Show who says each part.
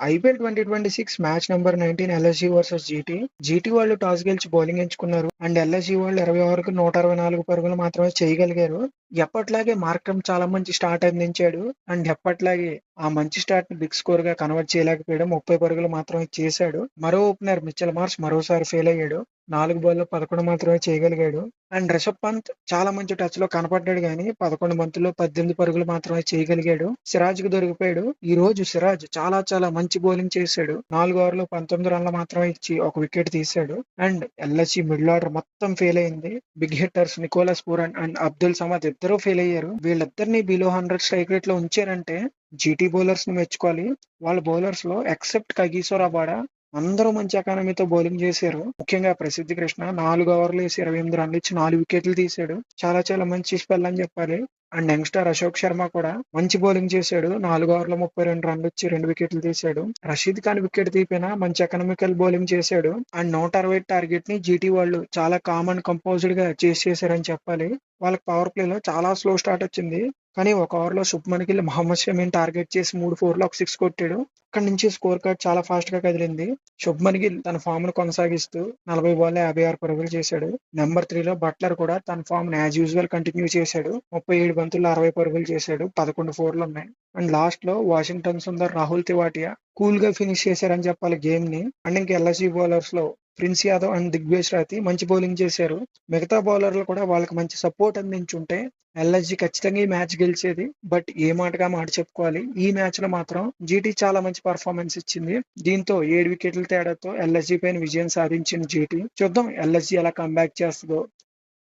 Speaker 1: IPL 2026 match number 19 LSG versus GT. GT వాళ్ళు toss గెలిచి bowling ఎంచుకున్నారు అండ్ ఎల్ఎస్జీ వాళ్ళు 20 ఓవర్లకు 164 పరుగులు మాత్రమే చేయగలిగారు. ఎప్పట్లాగే మార్క్రమ్ చాలా మంచి స్టార్ట్ అందించాడు అండ్ ఎప్పట్లాగే ఆ మంచి స్టార్ట్ ని బిగ్ స్కోర్ గా కన్వర్ట్ చేయలేకపోయాడు. 30 పరుగులు మాత్రమే చేశాడు. మరో ఓపెనర్ మిచెల్ మార్ష్ మరోసారి ఫెయిల్ అయ్యాడు. 4 బాల్లో 11 మాత్రమే చేయగలిగాడు. అండ్ రిషబ్ పంత్ చాలా మంచి టచ్ లో కనపడ్డాడు గానీ 11 బంతుల్లో 18 పరుగులు మాత్రమే చేయగలిగాడు. సిరాజ్ కు దొరికిపోయాడు. ఈ రోజు సిరాజ్ చాలా మంచి బౌలింగ్ చేశాడు. 4 ఓవర్లు 19 రన్లు మాత్రమే ఇచ్చి ఒక వికెట్ తీశాడు. అండ్ ఎల్ఎస్జీ మిడిల్ ఆర్డర్ మొత్తం ఫెయిల్ అయింది. Big hitters Nicholas Pooran and Abdul Samad ఇద్దరు ఫెయిల్ అయ్యారు. వీళ్ళిద్దరిని బిలో 100 స్ట్రైక్ రేట్ లో ఉంచారంటే జీటీ బౌలర్స్ ని మెచ్చుకోవాలి. వాళ్ళ బౌలర్స్ లో ఎక్సెప్ట్ కగిసో రబాడా అందరూ మంచి ఎకానమీతో బౌలింగ్ చేశారు. ముఖ్యంగా ప్రసిద్ధి కృష్ణ 4 ఓవర్లు వేసి 28 రన్లు ఇచ్చి 4 వికెట్లు తీశాడు. చాలా మంచి స్పెల్ అని చెప్పాలి. అండ్ యంగ్స్టర్ అశోక్ శర్మ కూడా మంచి బౌలింగ్ చేశాడు. 4 ఓవర్ల 32 రన్లు ఇచ్చి 2 వికెట్లు తీశాడు. రషీద్ ఖాన్ వికెట్ తీపినా మంచి ఎకనామికల్ బౌలింగ్ చేశాడు. అండ్ 160 టార్గెట్ ని జీటీ వాళ్ళు చాలా కామ్ అండ్ కంపోజ్డ్ గా చేశారని చెప్పాలి. వాళ్ళకి పవర్ ప్లే లో చాలా స్లో స్టార్ట్ వచ్చింది. కానీ ఒక ఓవర్ లో శుభ్మన్ గిల్ మహమ్మద్ షమీని టార్గెట్ చేసి 3 4లు ఒక 6 కొట్టాడు. అక్కడి నుంచి స్కోర్ కార్డ్ చాలా ఫాస్ట్ గా కదిలింది. శుభ్మన్ గిల్ తన ఫామ్ ను కొనసాగిస్తూ 40 బాల్ 56 పరుగులు చేశాడు. నెంబర్ 3 లో బట్లర్ కూడా తన ఫామ్ ను యాజ్ యూజువల్ కంటిన్యూ చేశాడు. 37 బంతుల్లో 60 పరుగులు చేశాడు. 11 4లు ఉన్నాయి. అండ్ లాస్ట్ లో వాషింగ్టన్ సుందర్, రాహుల్ తివాటియా కూల్ గా ఫినిష్ చేశారని చెప్పాలి గేమ్ ని. అండ్ ఇంకా ఎల్ఎస్జీ బౌలర్స్ లో ప్రిన్స్ యాదవ్ అండ్ దిగ్వేష్ రాతి మంచి బౌలింగ్ చేశారు. మిగతా బౌలర్లు కూడా వాళ్ళకి మంచి సపోర్ట్ అందించుంటే ఎల్ఎస్జీ ఖచ్చితంగా ఈ మ్యాచ్ గెలిచేది. బట్ ఏ మాటగా మాట చెప్పుకోవాలి, ఈ మ్యాచ్ లో మాత్రం జీటీ చాలా మంచి పర్ఫార్మెన్స్ ఇచ్చింది. దీంతో 7 వికెట్ల తేడాతో ఎల్ఎస్జీ పైన విజయం సాధించిన జీటీ. చూద్దాం ఎల్ఎస్జీ ఎలా కంబ్యాక్ చేస్తుందో.